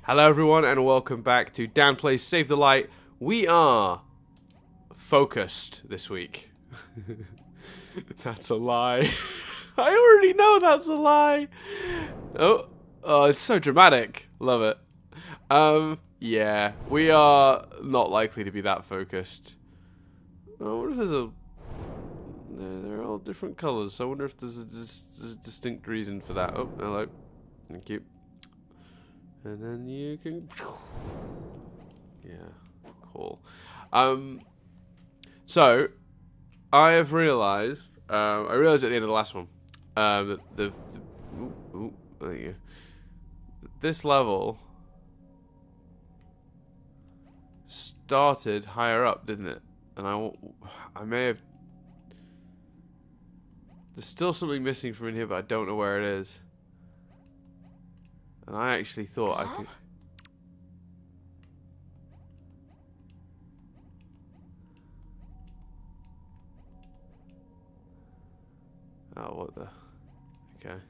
Hello everyone and welcome back to Dan Plays Save the Light. We are focused this week. That's a lie. I already know that's a lie. Oh, it's so dramatic. Love it. Yeah, we are not likely to be that focused. I wonder if there's a... They're all different colours. I wonder if there's a distinct reason for that. Oh, hello. Thank you. And then you can... Yeah, cool. So, I have realised... I realised at the end of the last one... that there you go. This level... started higher up, didn't it? And I may have... There's still something missing from in here, but I don't know where it is. And I actually thought I could... Oh, what the... Okay.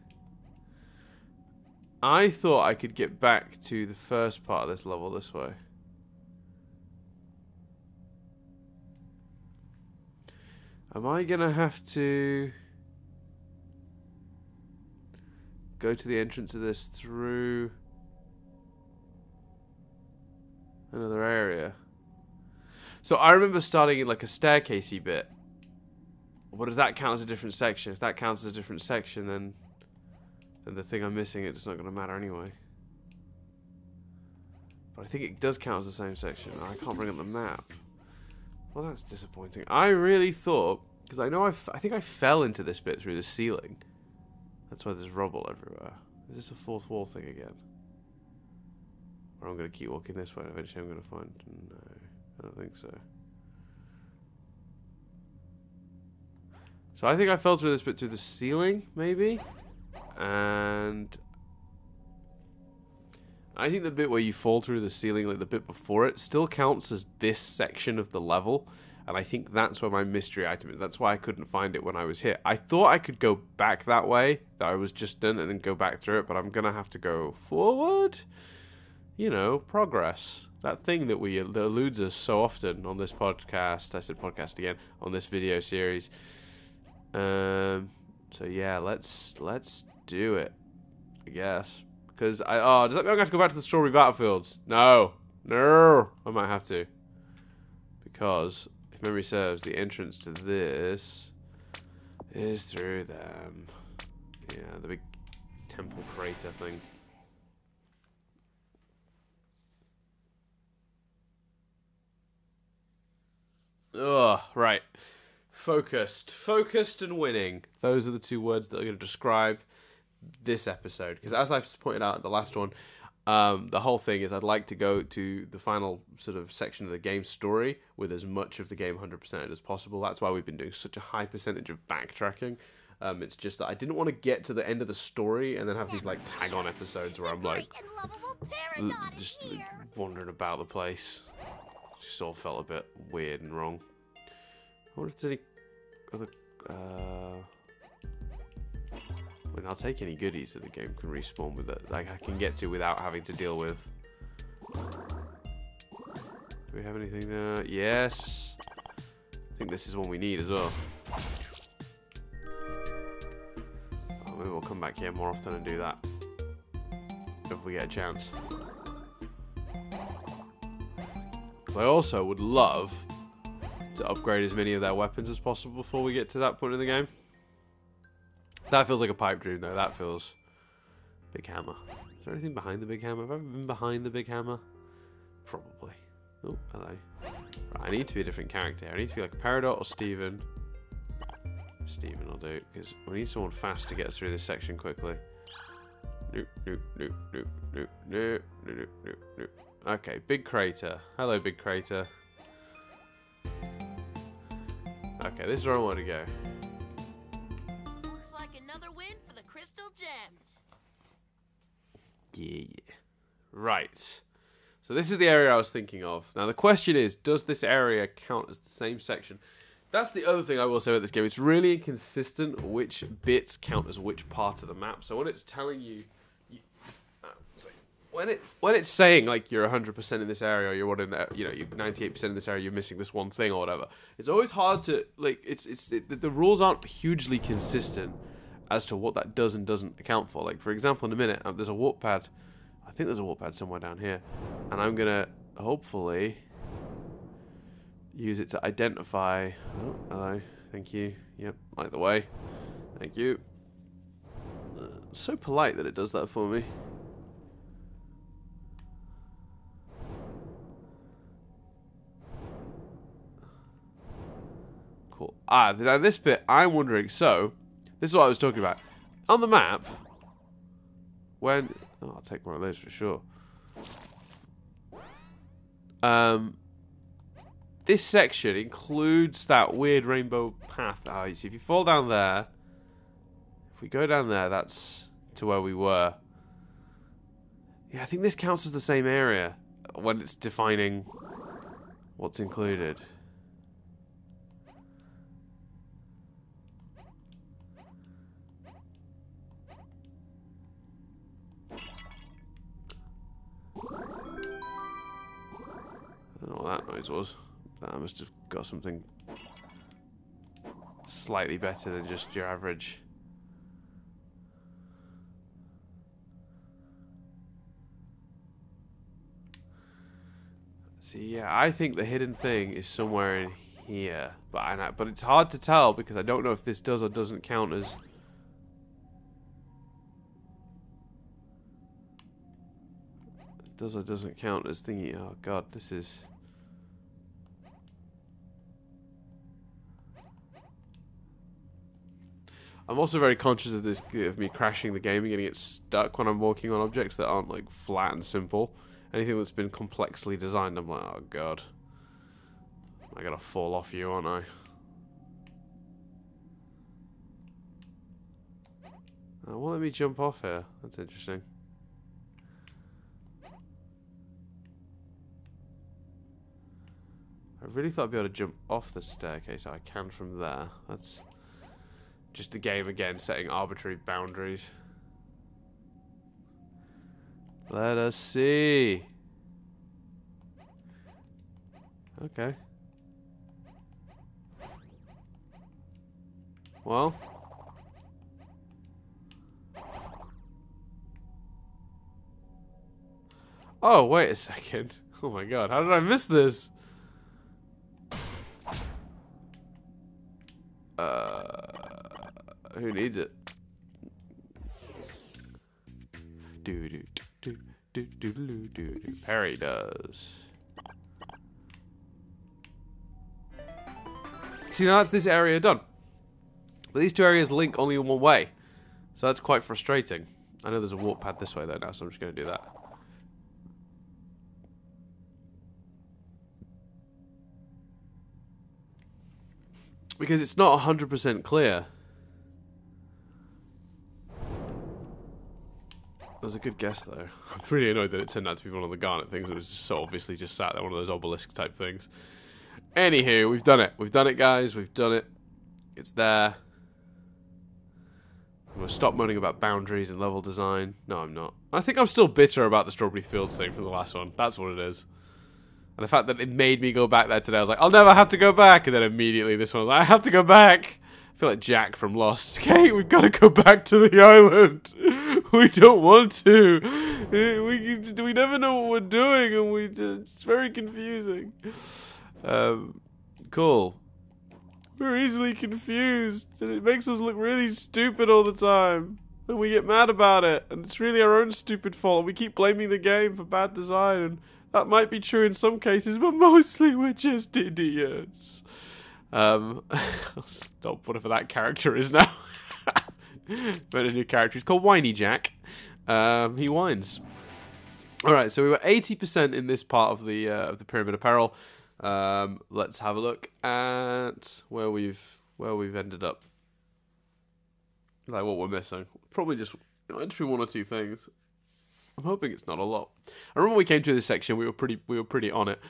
I thought I could get back to the first part of this level this way. Am I gonna have to... go to the entrance of this through another area? So I remember starting in like a staircasey bit. What does that count as a different section? If that counts as a different section, then the thing I'm missing, it's not going to matter anyway. But I think it does count as the same section. I can't bring up the map. Well, that's disappointing. I really thought, because I know I think I fell into this bit through the ceiling. That's why there's rubble everywhere. Is this a fourth wall thing again? Or I'm going to keep walking this way and eventually I'm going to find... No, I don't think so. So I think I fell through this bit through the ceiling, maybe? And... I think the bit where you fall through the ceiling, like the bit before it, still counts as this section of the level. And I think that's where my mystery item is. That's why I couldn't find it when I was here. I thought I could go back that way, that I was just done, and then go back through it, but I'm going to have to go forward. You know, progress. That thing that eludes us so often on this podcast. I said podcast again, on this video series. So yeah, let's do it, I guess. Because does that mean I'm going to have to go back to the Strawberry Battlefields? No. No. I might have to. Because... if memory serves, the entrance to this is through them. Yeah, the big temple crater thing. Ugh, right. Focused. Focused and winning. Those are the two words that are going to describe this episode. Because as I pointed out in the last one, the whole thing is I'd like to go to the final sort of section of the game story with as much of the game 100% as possible. That's why we've been doing such a high percentage of backtracking. It's just that I didn't want to get to the end of the story and then have these like tag-on episodes where I'm like just wandering about the place. Just all felt a bit weird and wrong. I wonder if there's any other... I mean, I'll take any goodies that the game can respawn with it, like I can get to without having to deal with. Do we have anything there? Yes. I think this is one we need as well. Oh, maybe we'll come back here more often and do that if we get a chance. Because I also would love to upgrade as many of their weapons as possible before we get to that point in the game. That feels like a pipe dream, though. That feels... Big hammer. Is there anything behind the big hammer? Have I ever been behind the big hammer? Probably. Oh, hello. Right, I need to be a different character. I need to be like Peridot or Steven. Steven will do, because we need someone fast to get us through this section quickly. Nope, nope, nope, nope, nope, nope, nope, nope, nope. Okay, big crater. Hello, big crater. Okay, this is where I want to go. Yeah. Right. So this is the area I was thinking of. Now the question is, does this area count as the same section? That's the other thing I will say about this game. It's really inconsistent which bits count as which part of the map. So when it's telling you when it's saying like you're 100% in this area, or you're what in there, you know, you're 98% in this area, you're missing this one thing or whatever. It's always hard to like. The rules aren't hugely consistent as to what that does and doesn't account for. Like for example, in a minute, there's a warp pad. I think there's a warp pad somewhere down here, and I'm gonna hopefully use it to identify. Oh, hello. Thank you. Yep, light the way. Thank you. So polite that it does that for me. Cool. Now this bit, I'm wondering, so, this is what I was talking about. On the map, when... Oh, I'll take one of those for sure. This section includes that weird rainbow path. Oh, you see, if you fall down there, if we go down there, that's to where we were. Yeah, I think this counts as the same area when it's defining what's included. I don't know what that noise was. That must have got something slightly better than just your average. See, yeah, I think the hidden thing is somewhere in here, but it's hard to tell because I don't know if this does or doesn't count as. It does or doesn't count as thingy. Oh god, this is. I'm also very conscious of this, of me crashing the game and getting it stuck when I'm walking on objects that aren't like flat and simple. Anything that's been complexly designed, I'm like, oh god, I gotta fall off you, aren't I? Won't let me jump off here. That's interesting. I really thought I'd be able to jump off the staircase. I can from there. That's just the game again, setting arbitrary boundaries. Let us see. Okay. Well. Oh, wait a second. Oh my god, how did I miss this? Who needs it? Do do do do do do do do. Perry does. See, now that's this area done. But these two areas link only in one way, so that's quite frustrating. I know there's a warp pad this way though now, so I'm just going to do that. Because it's not 100% clear. That was a good guess, though. I'm pretty annoyed that it turned out to be one of the garnet things. It was just so obviously just sat there, one of those obelisk type things. Anywho, we've done it. We've done it, guys. We've done it. It's there. I'm going to stop moaning about boundaries and level design. No, I'm not. I think I'm still bitter about the Strawberry Fields thing from the last one. That's what it is. And the fact that it made me go back there today, I was like, I'll never have to go back. And then immediately this one was like, I have to go back. I feel like Jack from Lost. Okay, we've got to go back to the island. We don't want to. We never know what we're doing, and it's very confusing. Cool. We're easily confused, and it makes us look really stupid all the time. And we get mad about it, and it's really our own stupid fault. We keep blaming the game for bad design, and that might be true in some cases, but mostly we're just idiots. I'll stop whatever that character is now. But a new character. He's called Whiny Jack. He whines. Alright, so we were 80% in this part of the Pyramid of Peril. Let's have a look at where we've ended up. Like what we're missing. Probably just it'd be one or two things. I'm hoping it's not a lot. I remember when we came to this section, we were pretty on it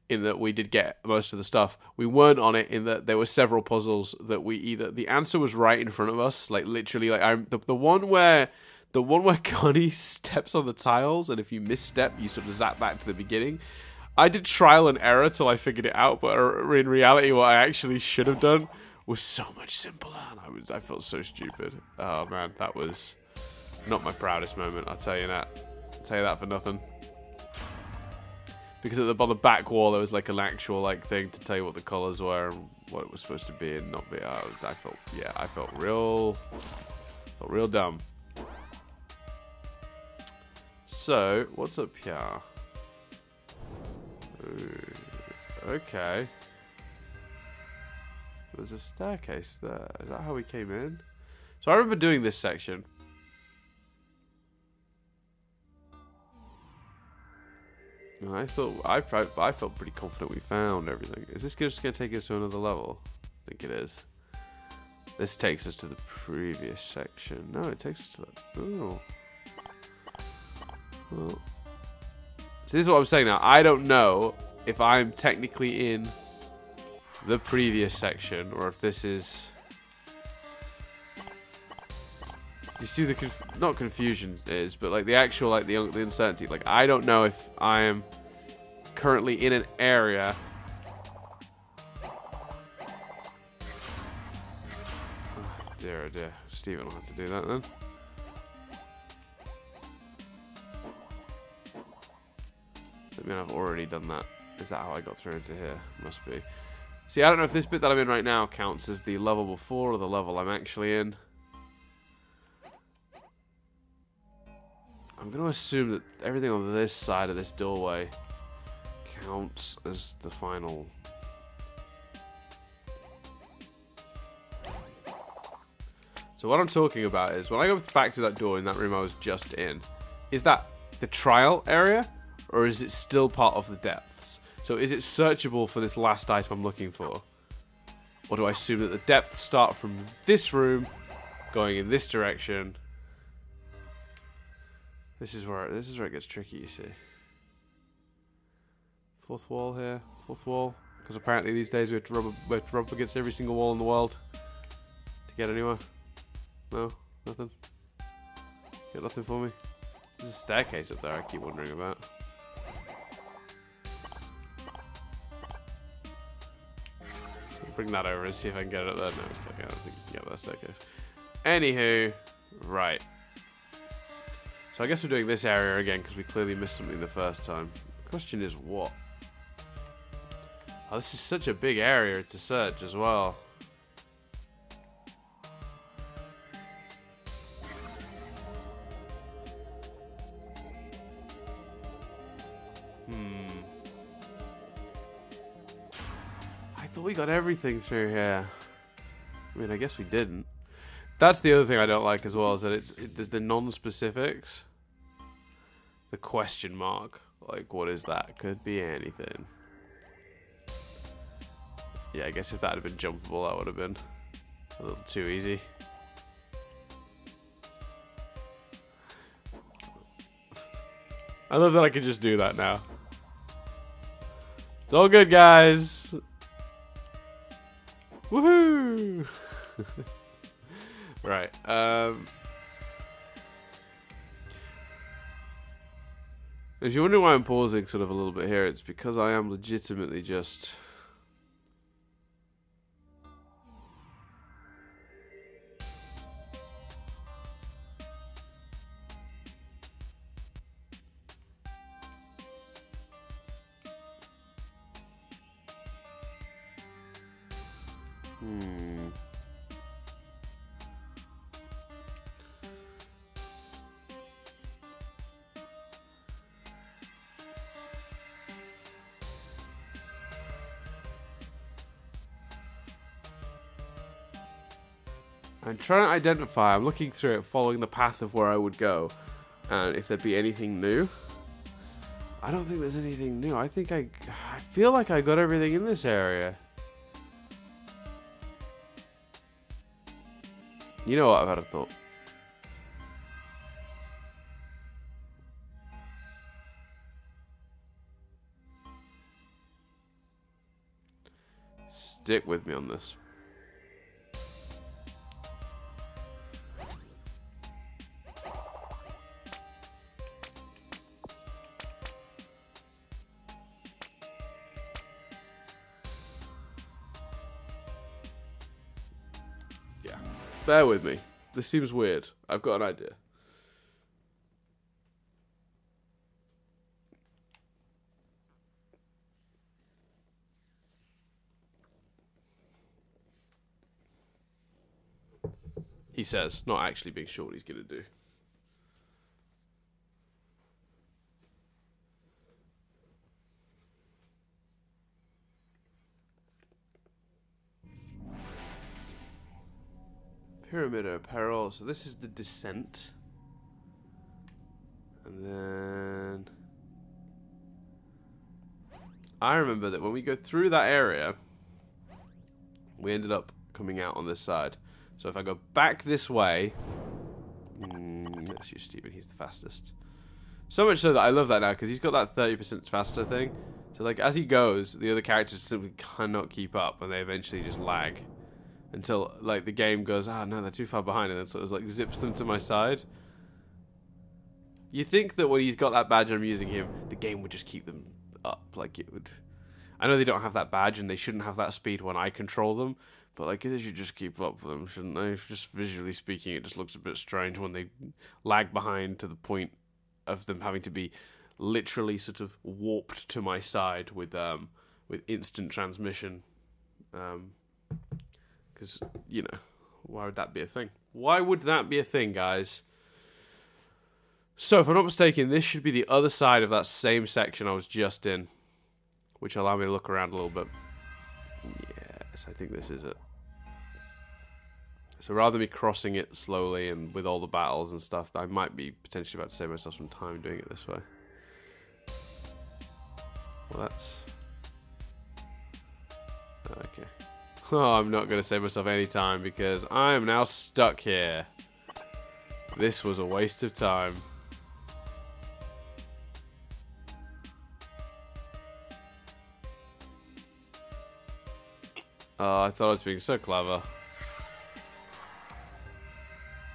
in that we did get most of the stuff. We weren't on it in that there were several puzzles that the answer was right in front of us, like literally, like the one where The one where Connie steps on the tiles, and if you misstep, you sort of zap back to the beginning. I did trial and error till I figured it out, but in reality, what I actually should have done was so much simpler, and I felt so stupid. Oh man, that was not my proudest moment. I'll tell you that. I'll tell you that for nothing. Because on the back wall, there was like an actual like thing to tell you what the colors were and what it was supposed to be and not be. I felt real dumb. So what's up here? Ooh, okay. There's a staircase there. Is that how we came in? So I remember doing this section. And I felt pretty confident we found everything. Is this just going to take us to another level? I think it is. This takes us to the previous section. No, it takes us to that. Oh. Well. So this is what I'm saying now. I don't know if I'm technically in the previous section or if this is... You see the not confusion is, but like the actual like the uncertainty. Like I don't know if I am currently in an area. Oh, dear, oh dear. Steven will have to do that then. I mean, I've already done that. Is that how I got through into here? Must be. See, I don't know if this bit that I'm in right now counts as the level before or the level I'm actually in. I'm going to assume that everything on this side of this doorway counts as the final. So what I'm talking about is when I go back through that door in that room I was just in, is that the trial area or is it still part of the depths? So is it searchable for this last item I'm looking for? Or do I assume that the depths start from this room going in this direction? This is where it gets tricky, you see. Fourth wall here, fourth wall. Because apparently these days we have to rub against every single wall in the world to get anywhere. No, nothing. Got nothing for me. There's a staircase up there I keep wondering about. Bring that over and see if I can get it up there. No, okay, I don't think you can get that staircase. Anywho, right. So I guess we're doing this area again because we clearly missed something the first time. The question is what? Oh, this is such a big area to search as well. I thought we got everything through here. I mean, I guess we didn't. That's the other thing I don't like as well, is that there's the non-specifics. The question mark. Like, what is that? Could be anything. Yeah, I guess if that had been jumpable, that would have been a little too easy. I love that I can just do that now. It's all good, guys. Woohoo! Right. If you're wondering why I'm pausing sort of a little bit here, it's because I am legitimately just... I'm trying to identify, I'm looking through it, following the path of where I would go, and if there'd be anything new. I don't think there's anything new. I think I feel like I got everything in this area. You know what, I've had a thought. Stick with me on this. Bear with me. This seems weird. I've got an idea. He says, not actually being sure what he's going to do. Pyramid of Peril. So this is the descent. And then... I remember that when we go through that area, we ended up coming out on this side. So if I go back this way... let's use Steven, he's the fastest. So much so that I love that now, because he's got that 30% faster thing. So like as he goes, the other characters simply cannot keep up, and they eventually just lag. Until like the game goes, ah no, they're too far behind, and then sort of like zips them to my side. You think that when he's got that badge and I'm using him, the game would just keep them up, like it would. I know they don't have that badge and they shouldn't have that speed when I control them, but like they should just keep up with them, shouldn't they? Just visually speaking, it just looks a bit strange when they lag behind to the point of them having to be literally sort of warped to my side with instant transmission. Because, you know, why would that be a thing? Why would that be a thing, guys? So, if I'm not mistaken, this should be the other side of that same section I was just in, which allow me to look around a little bit. Yes, I think this is it. So rather than me crossing it slowly and with all the battles and stuff, I might be potentially about to save myself some time doing it this way. Well, that's... okay. Oh, I'm not going to save myself any time because I am now stuck here. This was a waste of time. Oh, I thought I was being so clever.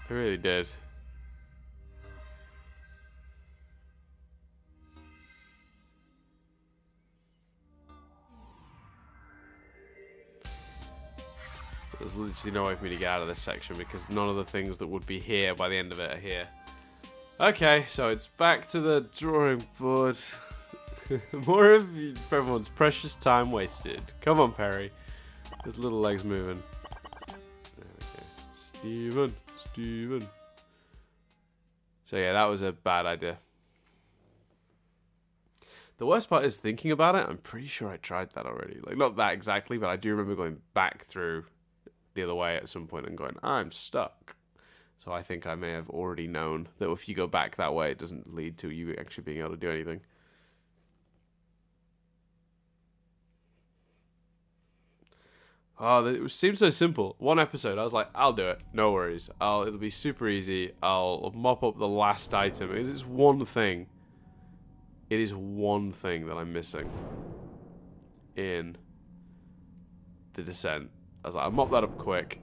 I really did. There's literally no way for me to get out of this section because none of the things that would be here by the end of it are here. Okay, so it's back to the drawing board. More of everyone's precious time wasted. Come on, Perry. His little legs moving. Okay. Steven. So yeah, that was a bad idea. The worst part is thinking about it. I'm pretty sure I tried that already. Like, not that exactly, but I do remember going back through the other way at some point and going, I'm stuck. So I think I may have already known that if you go back that way, it doesn't lead to you actually being able to do anything. Oh, it seems so simple. One episode, I was like, I'll do it. No worries. It'll be super easy. I'll mop up the last item. It's one thing. It is one thing that I'm missing in the descent. I was like, I'll mop that up quick.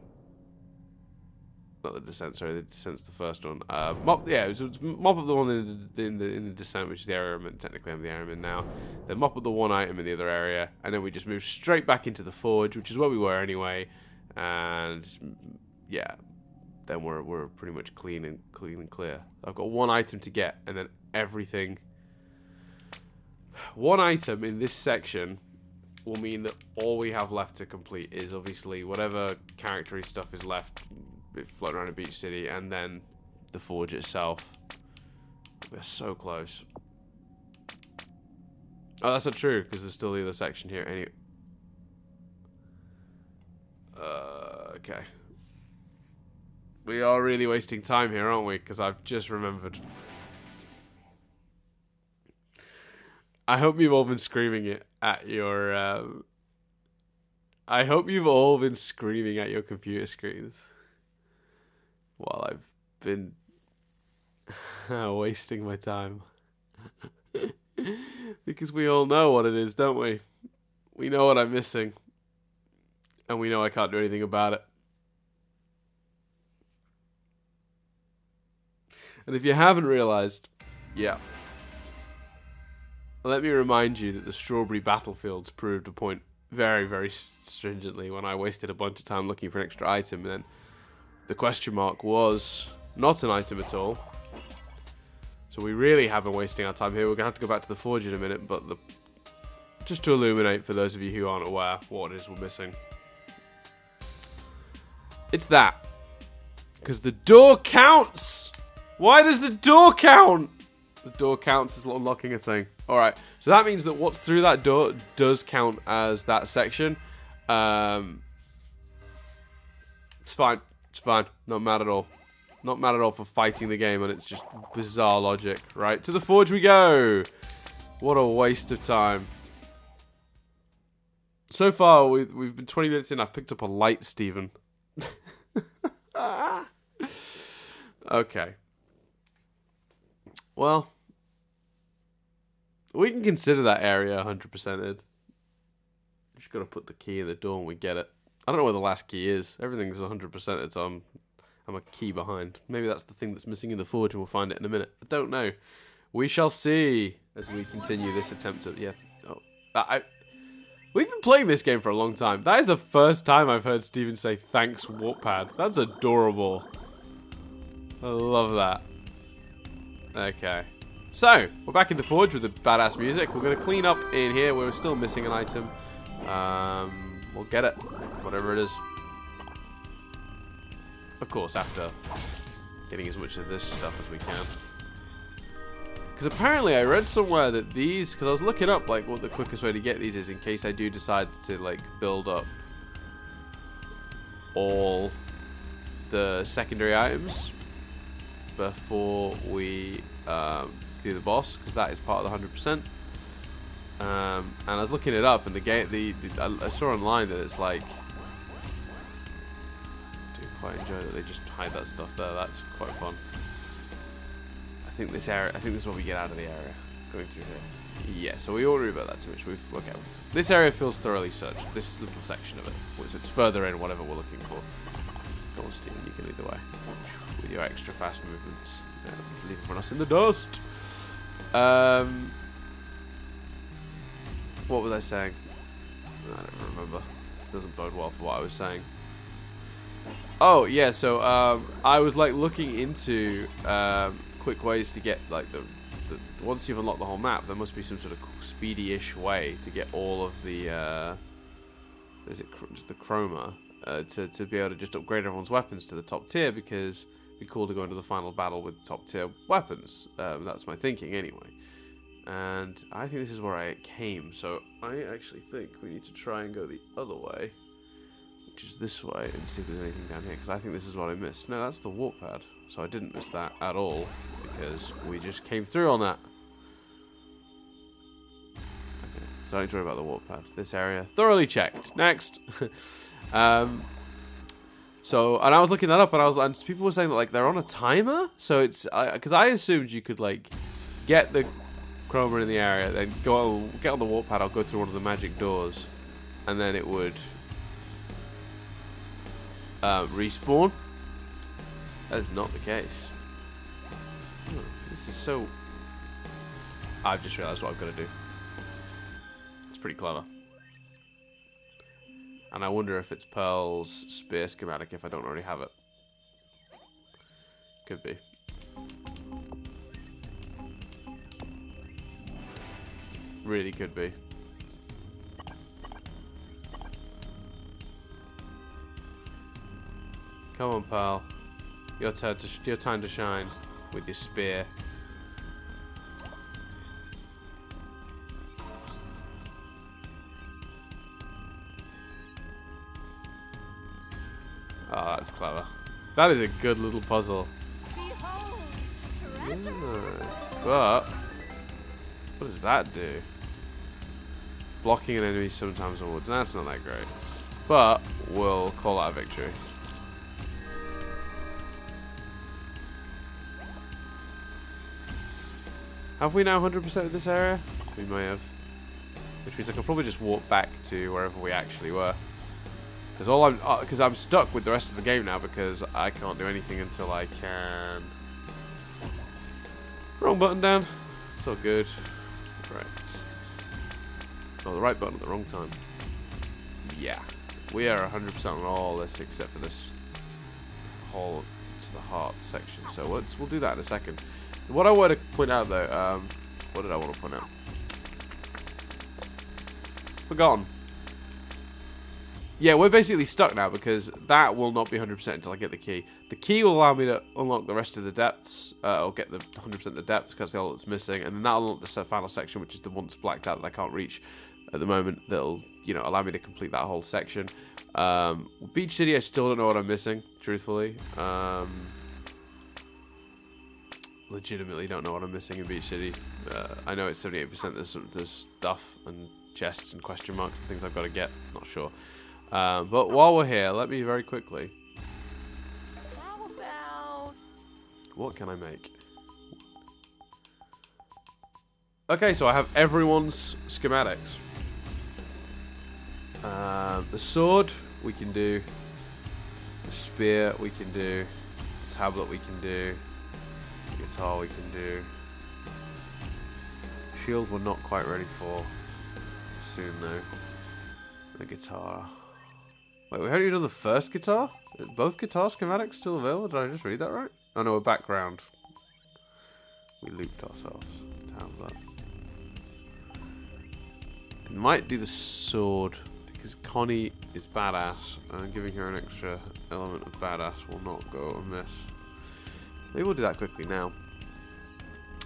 Not the descent, sorry. The descent's the first one. Mop up the one in the descent, which is the area I'm in. Technically, I'm the area I'm in now. Then mop up the one item in the other area, and then we just move straight back into the forge, which is where we were anyway. And yeah, then we're pretty much clean and clear. I've got one item to get, and then everything. One item in this section will mean that all we have left to complete is obviously whatever character-y stuff is left floating around in Beach City, and then the forge itself. We're so close. Oh, that's not true, because there's still the other section here. Anyway. Okay. We are really wasting time here, aren't we? Because I've just remembered. I hope you've all been screaming it at your... I hope you've all been screaming at your computer screens while I've been wasting my time. Because we all know what it is, don't we? We know what I'm missing. And we know I can't do anything about it. And if you haven't realised, yeah. Let me remind you that the strawberry battlefields proved a point very, very stringently when I wasted a bunch of time looking for an extra item and then the question mark was not an item at all. So we really have been wasting our time here. We're going to have to go back to the forge in a minute, but just to illuminate for those of you who aren't aware what it is we're missing. It's that. Because the door counts! Why does the door count? The door counts as unlocking a thing. Alright, so that means that what's through that door does count as that section. It's fine. It's fine. Not mad at all. Not mad at all for fighting the game, and it's just bizarre logic. Right, to the forge we go! What a waste of time. So far, we've been 20 minutes in, I've picked up a light, Stephen. Okay. Well, we can consider that area 100%ed. Just gotta put the key in the door and we get it. I don't know where the last key is. Everything's 100%ed, so I'm a key behind. Maybe that's the thing that's missing in the forge and we'll find it in a minute. I don't know. We shall see as we continue this attempt at... Yeah. Oh, we've been playing this game for a long time. That is the first time I've heard Steven say, thanks, Warpad. That's adorable. I love that. Okay. So, we're back in the forge with the badass music. We're going to clean up in here. We're still missing an item. We'll get it. Whatever it is. Of course, after getting as much of this stuff as we can. Because apparently I read somewhere that these... Because I was looking up, like, what the quickest way to get these is in case I do decide to, like, build up all the secondary items before we do the boss, because that is part of the 100%. And I was looking it up, and the game, I saw online that it's like, I do quite enjoy that they just hide that stuff there. That's quite fun. I think this is what we get out of the area going through here. Yeah, so we already about that too much. Okay, this area feels thoroughly searched. This little section of it, which it's further in, whatever we're looking for. Go on, Steven, you can lead the way with your extra fast movements. Leave everyone else in the dust. What was I saying? I don't remember. It doesn't bode well for what I was saying. Oh yeah, so I was like looking into quick ways to get like the once you've unlocked the whole map, there must be some sort of speedy-ish way to get all of the is it the chroma to be able to just upgrade everyone's weapons to the top tier, because it'd be cool to go into the final battle with top tier weapons. That's my thinking anyway. And I think this is where I came, so I actually think we need to try and go the other way, which is this way, and see if there's anything down here, because I think this is what I missed. No, that's the warp pad, so I didn't miss that at all, because we just came through on that. Okay, so I don't worry about the warp pad. This area, thoroughly checked. Next! So, and I was looking that up, and people were saying that, like, they're on a timer, so it's, because I assumed you could, like, get the chroma in the area, then get on the warp pad, I'll go through one of the magic doors, and then it would respawn. That is not the case. This is so... I've just realised what I've got to do. It's pretty clever. And I wonder if it's Pearl's spear schematic if I don't already have it. Could be. Really could be. Come on, Pearl. Your time to shine with your spear. Oh, that's clever. That is a good little puzzle. Yeah. But what does that do? Blocking an enemy sometimes onwards. That's not that great. But we'll call that a victory. Have we now 100% of this area? We may have. Which means I can probably just walk back to wherever we actually were. Because I'm stuck with the rest of the game now, because I can't do anything until I can. Wrong button down. It's all good. Right. Oh, the right button at the wrong time. Yeah. We are 100% on all this except for this whole to the heart section. So we'll do that in a second. What I want to point out though, what did I want to point out? Forgotten. Yeah, we're basically stuck now because that will not be 100% until I get the key. The key will allow me to unlock the rest of the depths, or get the 100% of the depths because that's all that's missing, and then that'll unlock the final section, which is the one that's blacked out that I can't reach at the moment. That'll, you know, allow me to complete that whole section. Beach City, I still don't know what I'm missing, truthfully. Legitimately don't know what I'm missing in Beach City. I know it's 78%. There's stuff and chests and question marks and things I've got to get. Not sure. But while we're here, let me very quickly. How about... What can I make? Okay, so I have everyone's schematics. The sword we can do. The spear we can do. The tablet we can do. The guitar we can do. Shield we're not quite ready for. Soon though. The guitar. Wait, we haven't even done the first guitar? Are both guitar schematics still available? Did I just read that right? Oh no, we're background. We looped ourselves. Tablet. It might do the sword because Connie is badass and giving her an extra element of badass will not go amiss. Maybe we'll do that quickly now.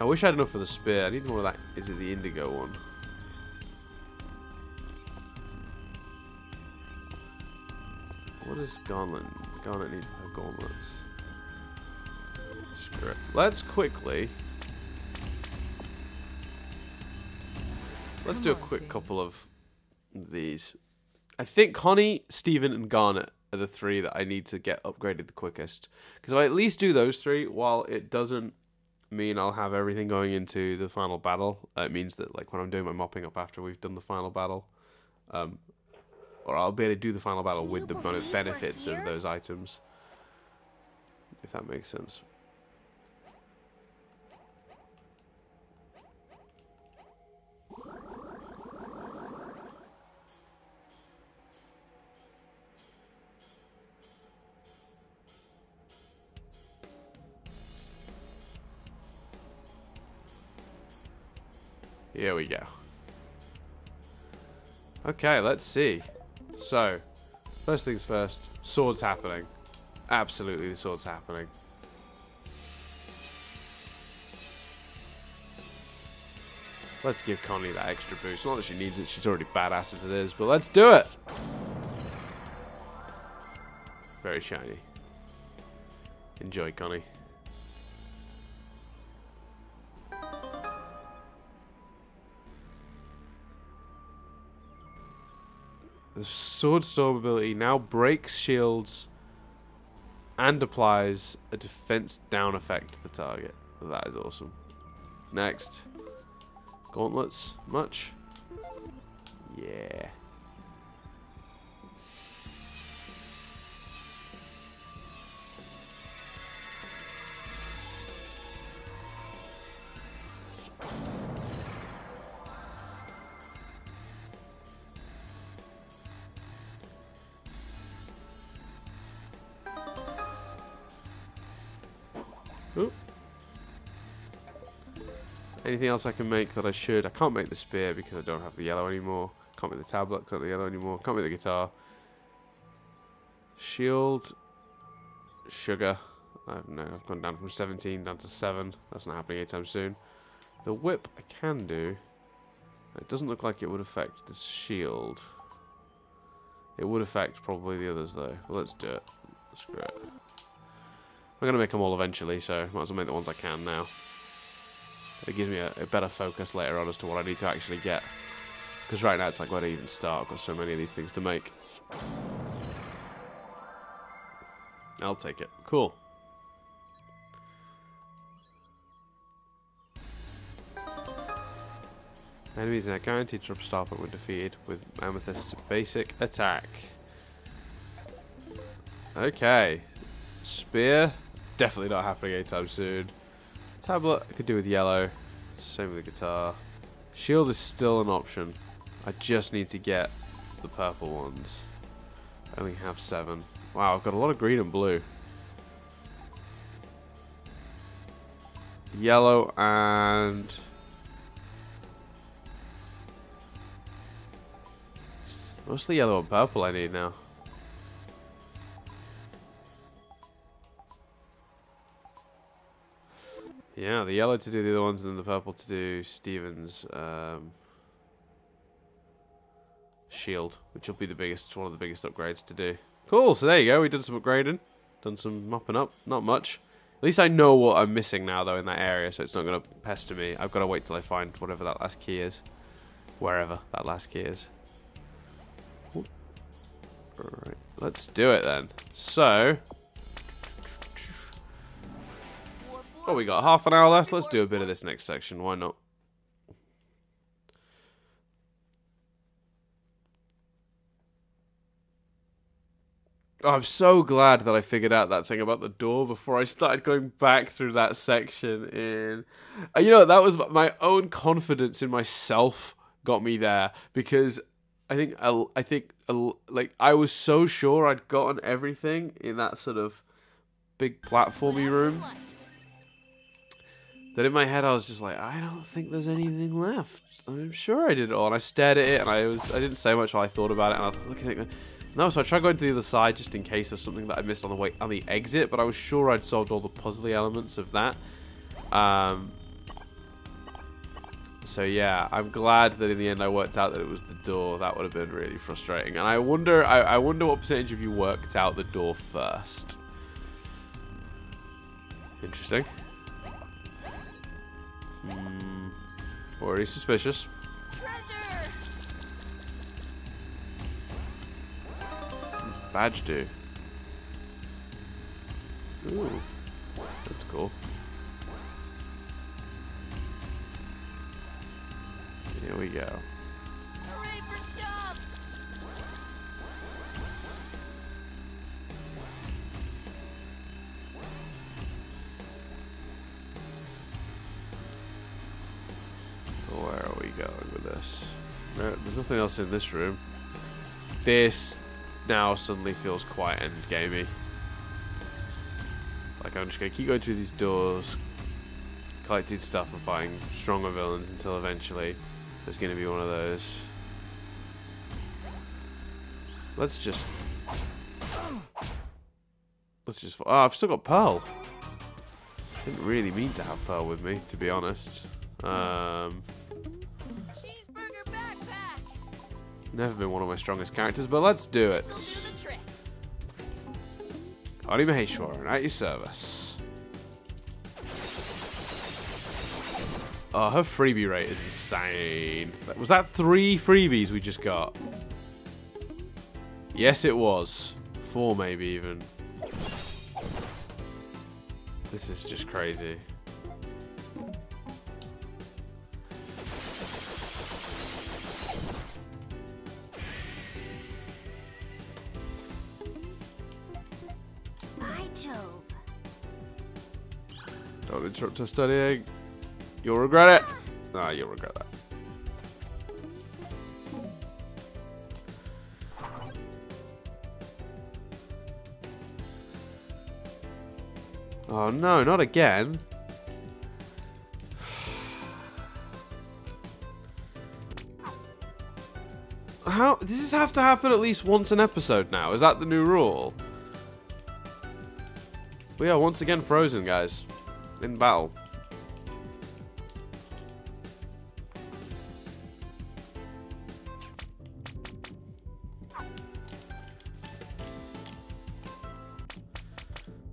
I wish I had enough for the spear. I need more of that. Is it the indigo one? What is Gauntlet? Gauntlet need for gauntlets. Screw it. Let's quickly. Let's do a quick couple of these. I think Connie, Steven, and Garnet are the three that I need to get upgraded the quickest. Because if I at least do those three, while it doesn't mean I'll have everything going into the final battle, it means that like when I'm doing my mopping up after we've done the final battle, or I'll be able to do the final battle with the benefits of those items. If that makes sense. Here we go. Okay, let's see. So, first things first, sword's happening. Absolutely, the sword's happening. Let's give Connie that extra boost. Not that she needs it, she's already badass as it is, but let's do it! Very shiny. Enjoy, Connie. The sword storm ability now breaks shields and applies a defense down effect to the target. That is awesome. Next. Gauntlets. Much? Yeah. Ooh. Anything else I can make that I should? I can't make the spear because I don't have the yellow anymore. Can't make the tablet because I don't have the yellow anymore. Can't make the guitar. Shield. Sugar. I've gone down from 17 down to 7. That's not happening anytime soon. The whip I can do. It doesn't look like it would affect the shield. It would affect probably the others though. Well, let's do it. Screw it. I'm going to make them all eventually, so might as well make the ones I can now. It gives me a better focus later on as to what I need to actually get. Because right now it's like, where do I even start? I've got so many of these things to make. I'll take it. Cool. Enemies are guaranteed to drop star point when defeated with Amethyst's basic attack. Okay. Spear. Definitely not happening anytime soon. Tablet, I could do with yellow. Same with the guitar. Shield is still an option. I just need to get the purple ones. I only have 7. Wow, I've got a lot of green and blue. Yellow and... Mostly yellow and purple I need now. Yeah, the yellow to do the other ones and the purple to do Steven's shield, which will be the biggest, one of the biggest upgrades to do. Cool, so there you go, we did some upgrading. Done some mopping up, not much. At least I know what I'm missing now though in that area, so it's not going to pester me. I've got to wait till I find whatever that last key is. Wherever that last key is. Alright, let's do it then. So... Oh, we got half an hour left. Let's do a bit of this next section. Why not? Oh, I'm so glad that I figured out that thing about the door before I started going back through that section. You know, that was my own confidence in myself got me there, because I think like I was so sure I'd gotten everything in that sort of big platformy room. That in my head I was just like, I don't think there's anything left. I'm sure I did it all. And I stared at it and I didn't say much while I thought about it. And I was like, looking at it. No, so I tried going to the other side just in case there's something that I missed on the exit. But I was sure I'd solved all the puzzly elements of that. So yeah, I'm glad that in the end I worked out that it was the door. That would have been really frustrating. And I wonder what percentage of you worked out the door first. Interesting. Already suspicious. Treasure! What's the badge do? Ooh, that's cool. Here we go. Hooray for stuff! Where are we going with this? There's nothing else in this room. This now suddenly feels quite endgamey. Like I'm just gonna keep going through these doors, collecting stuff and fighting stronger villains until eventually there's gonna be one of those. Let's just... Oh, I've still got Pearl. Didn't really mean to have Pearl with me, to be honest. Cheeseburger backpack! Never been one of my strongest characters, but let's do it. This'll do the trick. Adi Maheshwaran, at your service. Oh, her freebie rate is insane. Was that 3 freebies we just got? Yes, it was. 4 maybe even. This is just crazy. Don't interrupt her studying. You'll regret it. Ah, you'll regret that. Oh no, not again. How? Does this have to happen at least once an episode now? Is that the new rule? We are once again frozen, guys. In battle.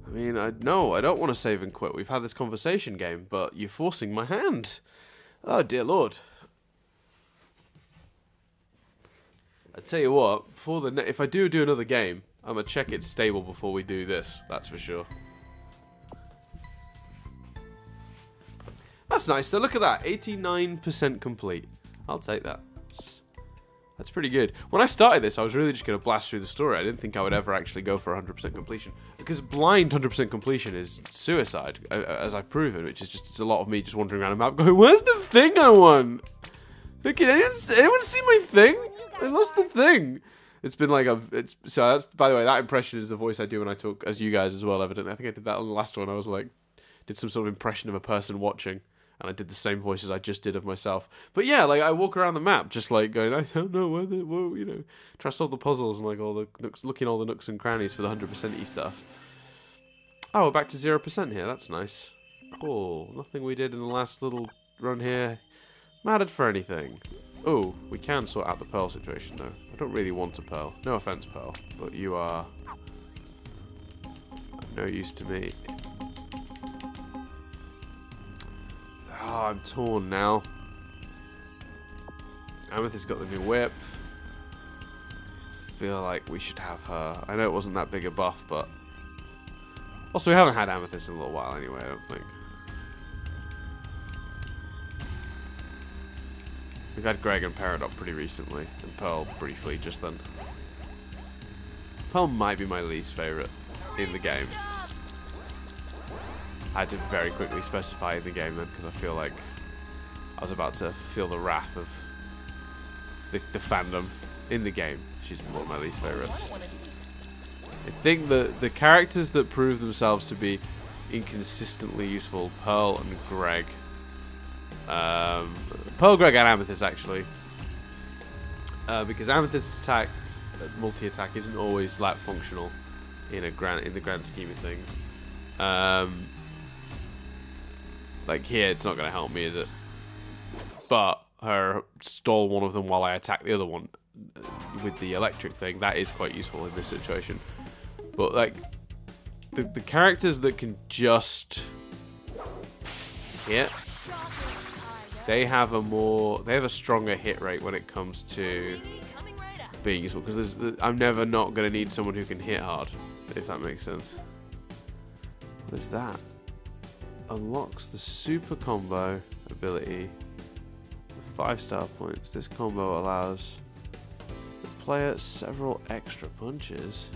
I mean, I don't want to save and quit. We've had this conversation game, but you're forcing my hand. Oh, dear Lord. I tell you what, if I do another game, I'm going to check it's stable before we do this. That's for sure. That's nice though, look at that, 89% complete. I'll take that. That's pretty good. When I started this, I was really just going to blast through the story. I didn't think I would ever actually go for 100% completion. Because blind 100% completion is suicide, as I've proven, which is just, it's a lot of me just wandering around a map going, where's the thing I won? Can anyone see my thing? I lost the thing. It's been like so that's, by the way, that impression is the voice I do when I talk as you guys as well, evidently. I think I did that on the last one. I was like, did some sort of impression of a person watching, and I did the same voice as I just did of myself. But yeah, like I walk around the map just like going, I don't know where you know, try to solve the puzzles and like all the nooks, looking all the nooks and crannies for the 100%y stuff. Oh, we're back to 0% here. That's nice. Cool. Nothing we did in the last little run here mattered for anything. Oh, we can sort out the pearl situation though. I don't really want a pearl. No offense, pearl, but you are of no use to me. Oh, I'm torn now. Amethyst's got the new whip. Feel like we should have her. I know it wasn't that big a buff, but also we haven't had Amethyst in a little while anyway, I don't think. We've had Greg and Peridot pretty recently, and Pearl briefly just then. Pearl might be my least favourite in the game. I had to very quickly specify in the game then, because I feel like I was about to feel the wrath of the fandom in the game. She's one of my least favourites. I think the characters that prove themselves to be inconsistently useful, Pearl and Greg. Pearl, Greg, and Amethyst actually, because Amethyst's attack, multi-attack, isn't always that functional in the grand scheme of things. Like here, it's not going to help me, is it? But her stall one of them while I attack the other one with the electric thing, that is quite useful in this situation. But like the characters that can just hit, they have a stronger hit rate when it comes to being useful, because I'm never not going to need someone who can hit hard, if that makes sense. What is that? Unlocks the super combo ability with 5-star points. This combo allows the player several extra punches.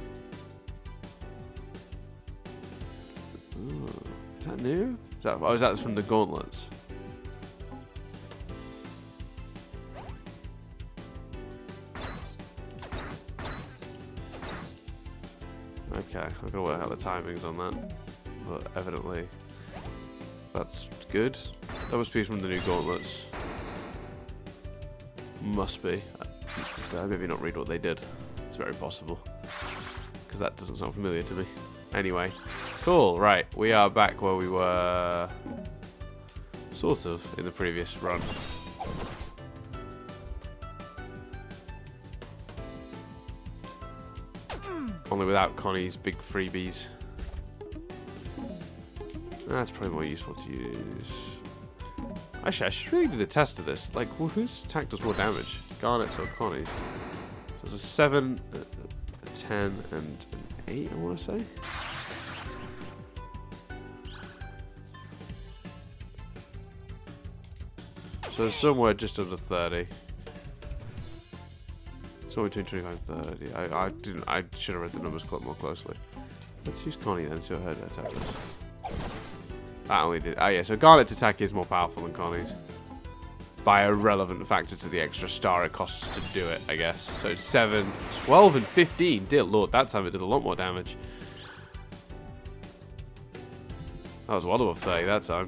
Ooh, is that new? Is that from the gauntlets? Okay, I've got to work out the timings on that, but evidently that's good. That must be from the new gauntlets. Must be. I maybe not read what they did. It's very possible, because that doesn't sound familiar to me. Anyway, cool. Right, we are back where we were, sort of, in the previous run. Only without Connie's big freebies. That's probably more useful to use. Actually, I should really do the test of this. Like, well, whose attack does more damage? Garnet's or Connie's? So there's a 7, a 10, and an 8, I want to say. So somewhere just under 30. Somewhere between 25 and 30. I should have read the numbers more closely. Let's use Connie then, see what her attack does. That only did. Oh yeah, so Garnet's attack is more powerful than Connie's. By a relevant factor to the extra star it costs to do it, I guess. So 7, 12, and 15. Dear lord, that time it did a lot more damage. That was well above 30 that time.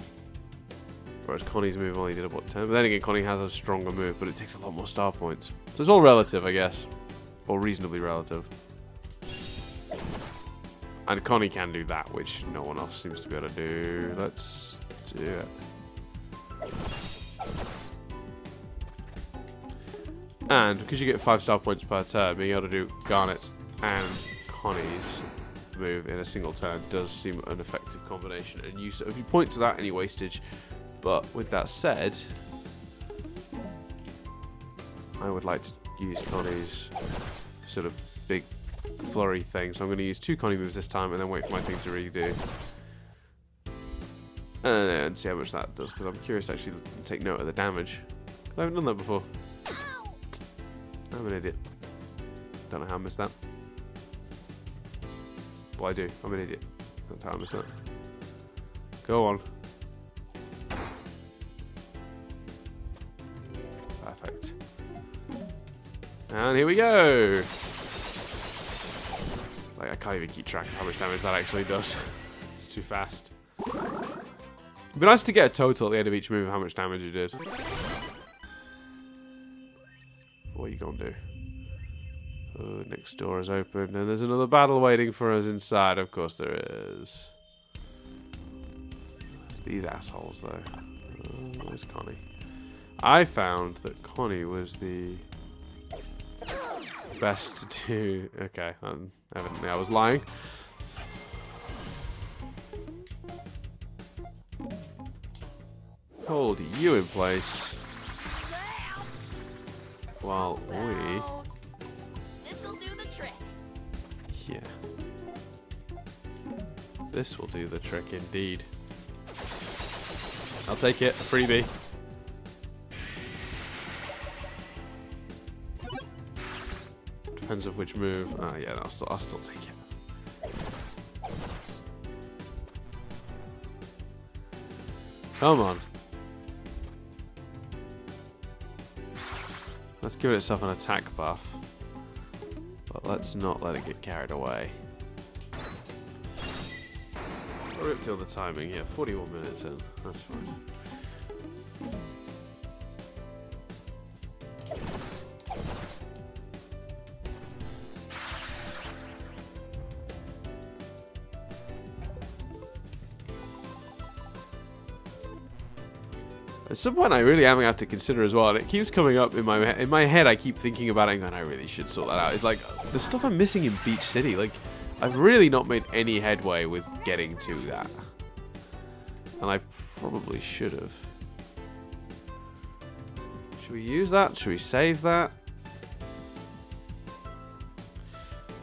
Whereas Connie's move only did about 10. But then again, Connie has a stronger move, but it takes a lot more star points. So it's all relative, I guess. Or reasonably relative. And Connie can do that, which no one else seems to be able to do. Let's do it. And because you get 5-star points per turn, being able to do Garnet and Connie's move in a single turn does seem an effective combination. And if you point to that, any wastage. But with that said, I would like to use Connie's sort of big flurry thing, so I'm going to use 2 Connie moves this time and then wait for my thing to redo and see how much that does, because I'm curious to actually take note of the damage. I haven't done that before. I'm an idiot. Don't know how I missed that. Well, I do. I'm an idiot. That's how I missed that. Go on. Perfect. And here we go. Like, I can't even keep track of how much damage that actually does. It's too fast. It'd be nice to get a total at the end of each move of how much damage you did. What are you gonna do? Oh, next door is open, and there's another battle waiting for us inside. Of course there is. It's these assholes, though. Oh, where's Connie? I found that Connie was the best to do. Okay, evidently I was lying. Hold you in place. While we... This'll do the trick. Yeah. This will do the trick indeed. I'll take it. A freebie. Depends of which move. Oh yeah, no, I'll still take it. Come on. Let's give itself an attack buff. But let's not let it get carried away. We're up till the timing, yeah, 41 minutes in. That's fine. At some point, I really am going to have to consider as well, and it keeps coming up in my head. I keep thinking about it and going, I really should sort that out. It's like the stuff I'm missing in Beach City. Like, I've really not made any headway with getting to that, and I probably should have. Should we use that? Should we save that?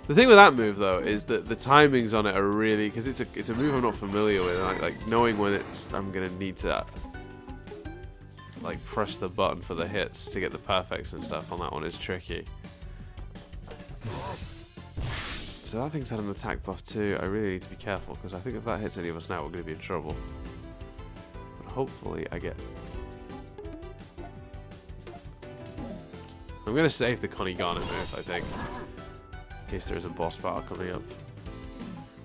The thing with that move, though, is that the timings on it are really, because it's a move I'm not familiar with. And like knowing when I'm going to need to. Like press the button for the hits to get the perfects and stuff on that one is tricky. So that thing's had an attack buff too. I really need to be careful because I think if that hits any of us now, we're going to be in trouble. But hopefully I get... I'm going to save the Connie Garnet move, I think. In case there is a boss battle coming up.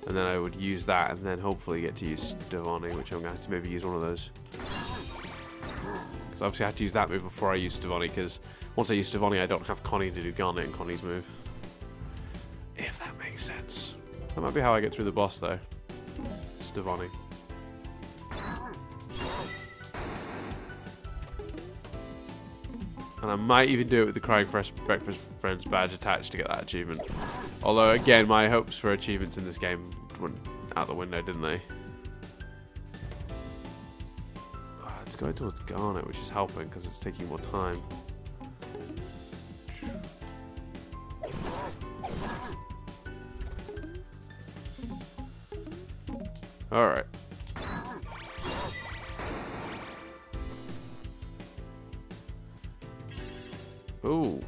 And then I would use that and then hopefully get to use Stevani, which I'm going to have to maybe use one of those. Because obviously I have to use that move before I use Stevani, because once I use Stevani I don't have Connie to do Garnet and Connie's move. If that makes sense. That might be how I get through the boss though. Stevani. And I might even do it with the Crying Breakfast Friends badge attached to get that achievement. Although again, my hopes for achievements in this game went out the window, didn't they? It's going towards Garnet, which is helping because it's taking more time. Alright. Ooh.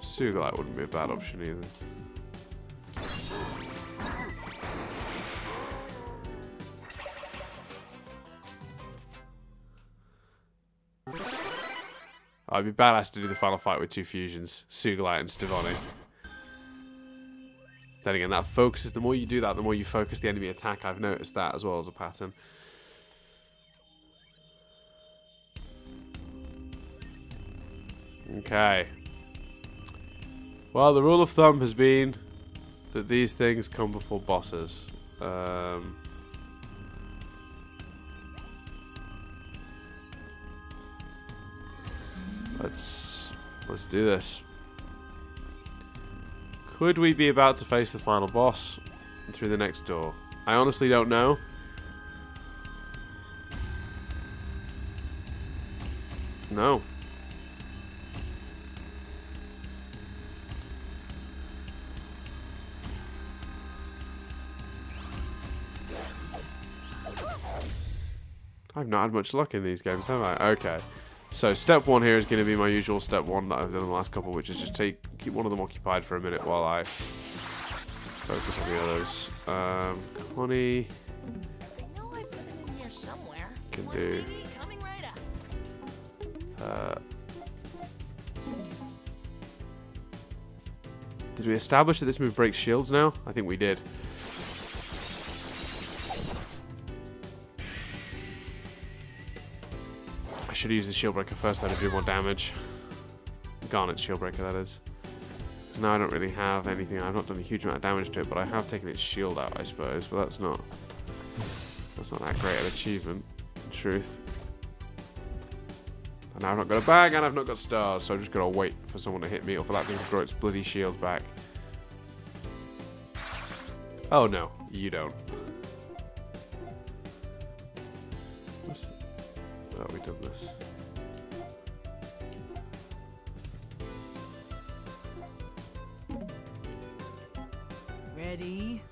Sugalite wouldn't be a bad option either. I'd be badass to do the final fight with two fusions, Sugalite and Stevani. Then again, that focuses, the more you do that, the more you focus the enemy attack. I've noticed that as well as a pattern. Okay. Well, the rule of thumb has been that these things come before bosses. Let's do this. Could we be about to face the final boss through the next door? I honestly don't know. No. I've not had much luck in these games, have I? Okay. So step one here is going to be my usual step one that I've done in the last couple, which is just keep one of them occupied for a minute while I focus on the others. Connie. I know I put it in here somewhere. can do. Coming right up. Did we establish that this move breaks shields now? I think we did. I should have used the shield breaker first though to do more damage. Garnet shield breaker, that is. Because now I don't really have anything. I've not done a huge amount of damage to it, but I have taken its shield out, I suppose. But that's not that great an achievement, in truth. And now I've not got a bag and I've not got stars, so I'm just gonna wait for someone to hit me or for that thing to grow its bloody shield back. Oh no, you don't. Oh, we've done this. Ready?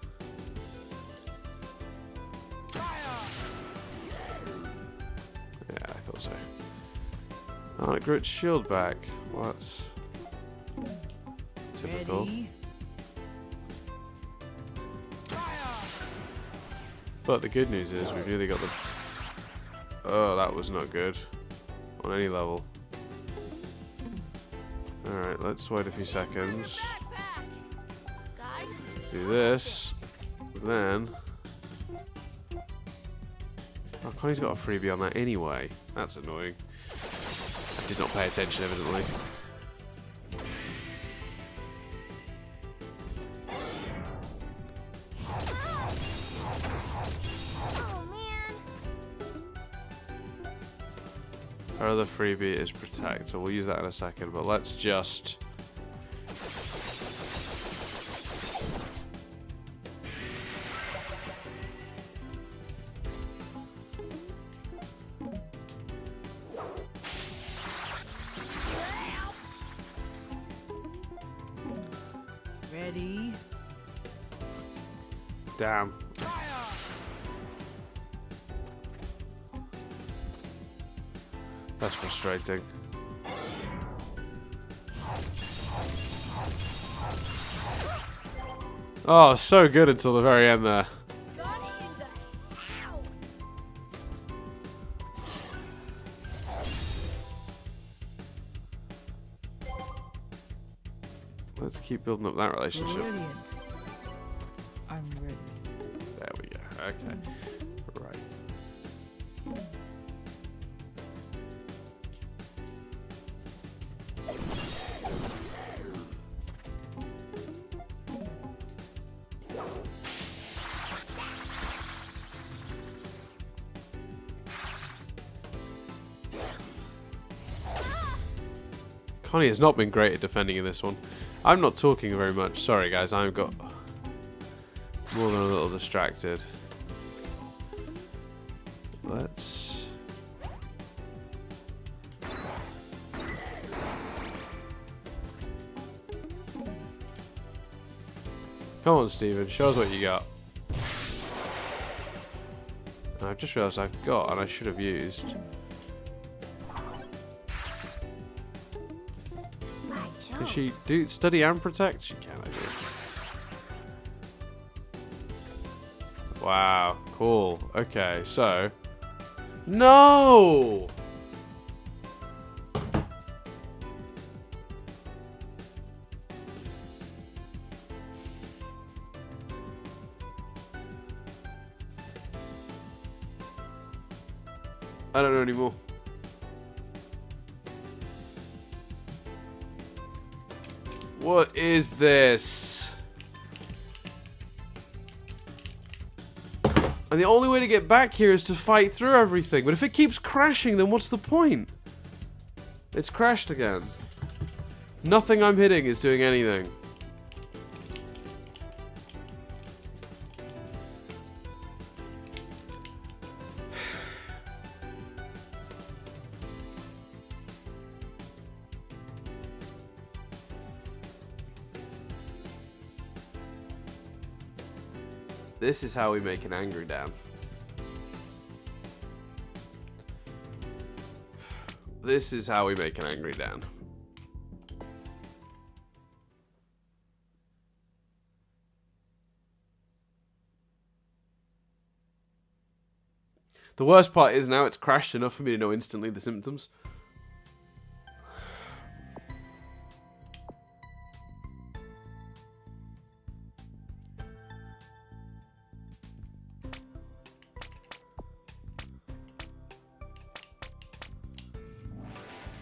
Yeah, I thought so. Oh, it grew its shield back. What's typical? Ready? But the good news is we've nearly got the... Oh, that was not good. On any level. Alright, let's wait a few seconds. Backpack. Guys, Do this. Then... Oh, Connie's got a freebie on that anyway. That's annoying. I did not pay attention, evidently. oh man. Our other freebie is protect, so we'll use that in a second, but let's just... Ready? Damn. That's frustrating. Oh, so good until the very end there. Got it in the ow. Let's keep building up that relationship. Brilliant. I'm ready. There we go. Okay. Right. Connie has not been great at defending in this one. I'm not talking very much. Sorry, guys. I've got more than a little distracted. Let's... Come on, Steven. Show us what you got. And I've just realised I've got, and I should have used... Can she do study and protect? She can, I guess. Wow, cool. Okay, so... No! I don't know anymore. What is this? And the only way to get back here is to fight through everything. But if it keeps crashing, then what's the point? It's crashed again. Nothing I'm hitting is doing anything. This is how we make an angry Dan. This is how we make an angry Dan. The worst part is now it's crashed enough for me to know instantly the symptoms.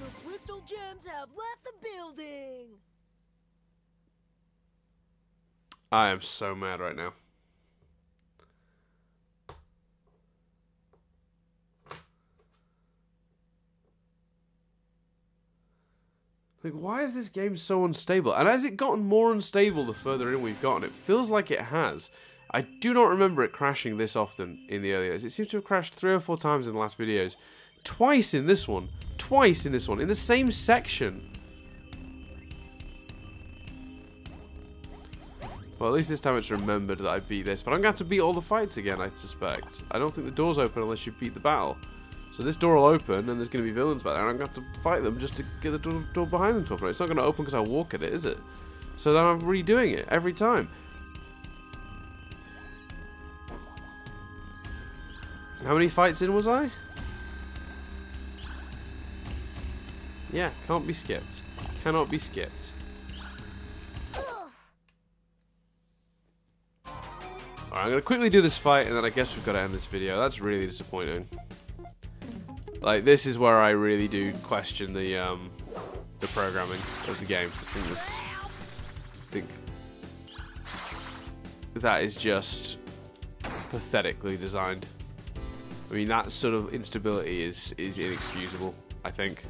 The crystal gems have left the building. I am so mad right now. Like, why is this game so unstable? And has it gotten more unstable the further in we've gotten? It feels like it has. I do not remember it crashing this often in the early days. It seems to have crashed 3 or 4 times in the last videos. Twice in this one. Twice in this one. In the same section. Well, at least this time it's remembered that I beat this. But I'm going to have to beat all the fights again, I suspect. I don't think the doors open unless you beat the battle. So this door will open, and there's going to be villains back there, and I'm going to have to fight them just to get the door behind them to open. It's not going to open because I walk at it, is it? So then I'm redoing it every time. How many fights in was I? Yeah, can't be skipped. Cannot be skipped. Alright, I'm going to quickly do this fight, and then I guess we've got to end this video. That's really disappointing. Like, this is where I really do question the programming of the game. I think that is just pathetically designed. I mean, that sort of instability is inexcusable, I think.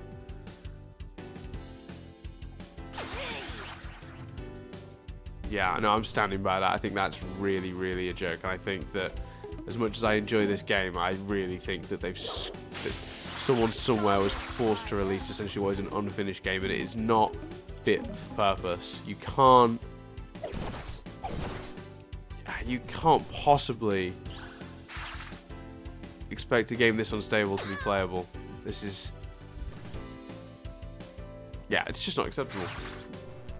Yeah, no, I'm standing by that. I think that's really, really a joke. And I think that as much as I enjoy this game, I really think that someone somewhere was forced to release essentially what is an unfinished game, and it is not fit for purpose. You can't possibly expect a game this unstable to be playable. This is, yeah, it's just not acceptable.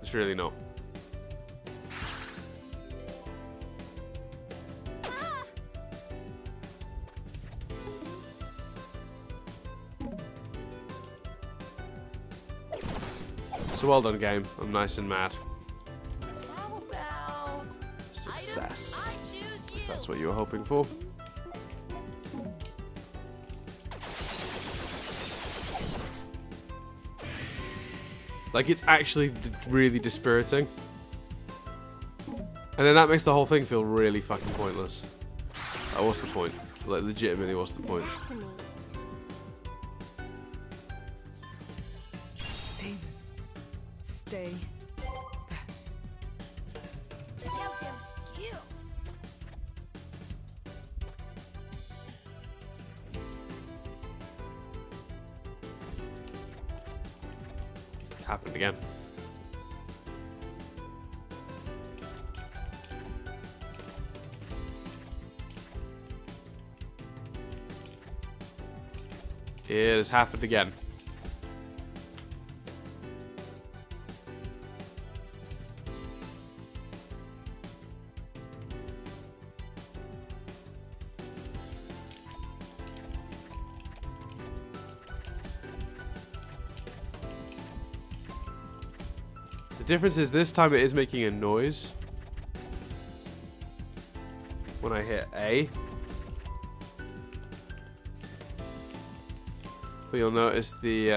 It's really not. So well done, game. I'm nice and mad. How about Success. I choose you? If that's what you were hoping for. Like, it's actually really dispiriting. And then that makes the whole thing feel really fucking pointless. Like, what's the point? Like, legitimately, what's the point? Fascinating. Steven, stay back. Check out them skills. It's happened again. It has happened again. The difference is this time it is making a noise when I hit A. But you'll notice the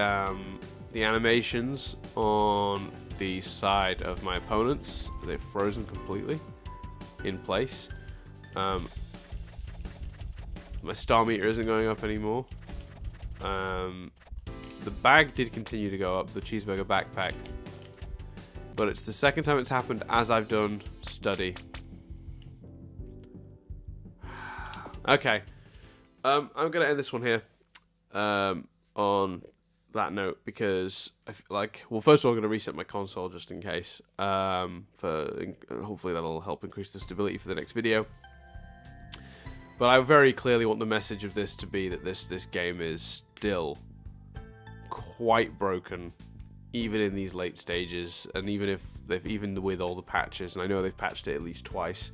animations on the side of my opponents, they've frozen completely in place. My star meter isn't going up anymore. The bag did continue to go up, the cheeseburger backpack. But it's the second time it's happened as I've done study. Okay. I'm going to end this one here. On that note, because I feel like, well, first of all, I'm going to reset my console just in case. Hopefully that'll help increase the stability for the next video. But I very clearly want the message of this to be that this game is still quite broken, even in these late stages, and even with all the patches, and I know they've patched it at least twice.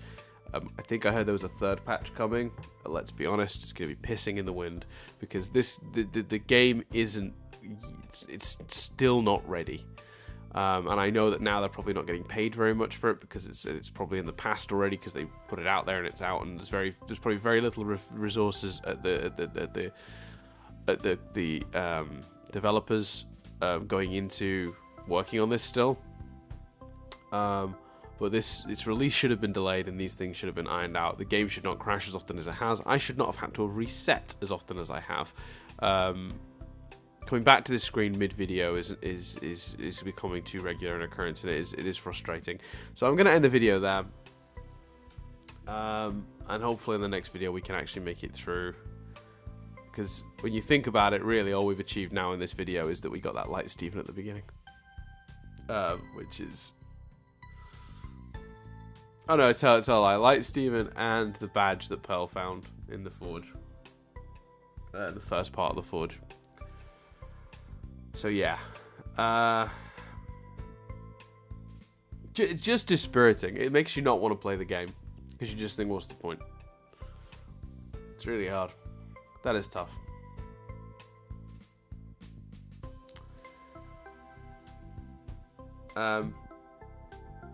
I think I heard there was a third patch coming. Let's be honest, it's going to be pissing in the wind because the game isn't. It's still not ready. And I know that now they're probably not getting paid very much for it because it's probably in the past already because they put it out there and it's out, and there's probably very little resources at the developers going into working on this still. But its release should have been delayed and these things should have been ironed out. The game should not crash as often as it has. I should not have had to have reset as often as I have. Coming back to this screen mid-video is becoming too regular an occurrence, and it is frustrating. So I'm going to end the video there. And hopefully in the next video we can actually make it through. Because when you think about it, really all we've achieved now in this video is that we got that Light Steven at the beginning. Which is... Oh no, tell a lie. Light Steven and the badge that Pearl found in the forge. The first part of the forge. So yeah. It's just dispiriting. It makes you not want to play the game. Because you just think, what's the point? It's really hard. That is tough.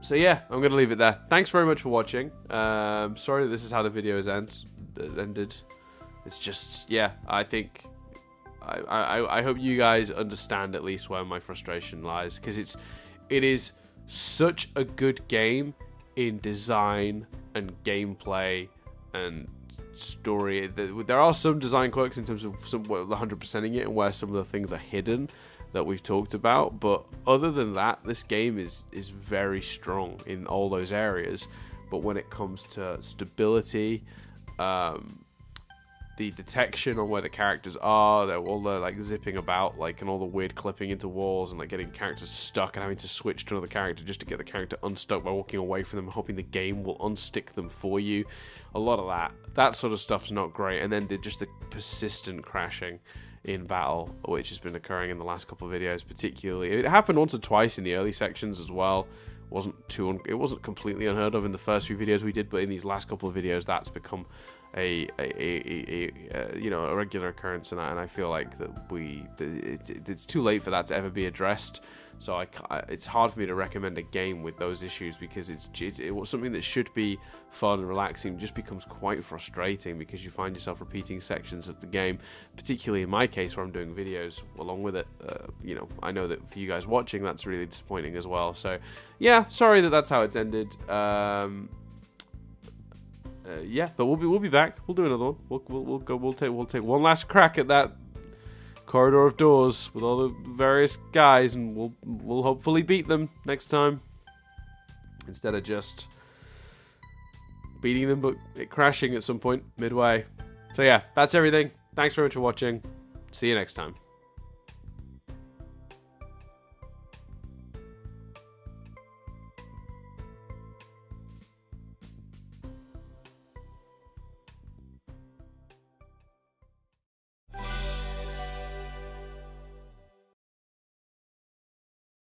So yeah, I'm going to leave it there. Thanks very much for watching. Sorry that this is how the video is ended. It's just, yeah, I think... I hope you guys understand at least where my frustration lies. Because it is such a good game in design and gameplay and story. There are some design quirks in terms of some 100%ing it and where some of the things are hidden that we've talked about, but other than that, this game is very strong in all those areas. But when it comes to stability, the detection on where the characters are, all the like zipping about, like, and all the weird clipping into walls and like getting characters stuck and having to switch to another character just to get the character unstuck by walking away from them, hoping the game will unstick them for you. A lot of that sort of stuff's not great. And then just the persistent crashing in battle, which has been occurring in the last couple of videos particularly. It happened once or twice in the early sections as well. It wasn't completely unheard of in the first few videos we did, but in these last couple of videos that's become a regular occurrence, and I feel like that it's too late for that to ever be addressed. So it's hard for me to recommend a game with those issues, because it was something that should be fun and relaxing just becomes quite frustrating because you find yourself repeating sections of the game, particularly in my case where I'm doing videos along with it. I know that for you guys watching that's really disappointing as well. So yeah, sorry that that's how it's ended. Yeah, but we'll be back. We'll do another one. We'll take one last crack at that corridor of doors with all the various guys, and we'll hopefully beat them next time instead of just beating them but it crashing at some point midway. So yeah, that's everything. Thanks very much for watching. See you next time.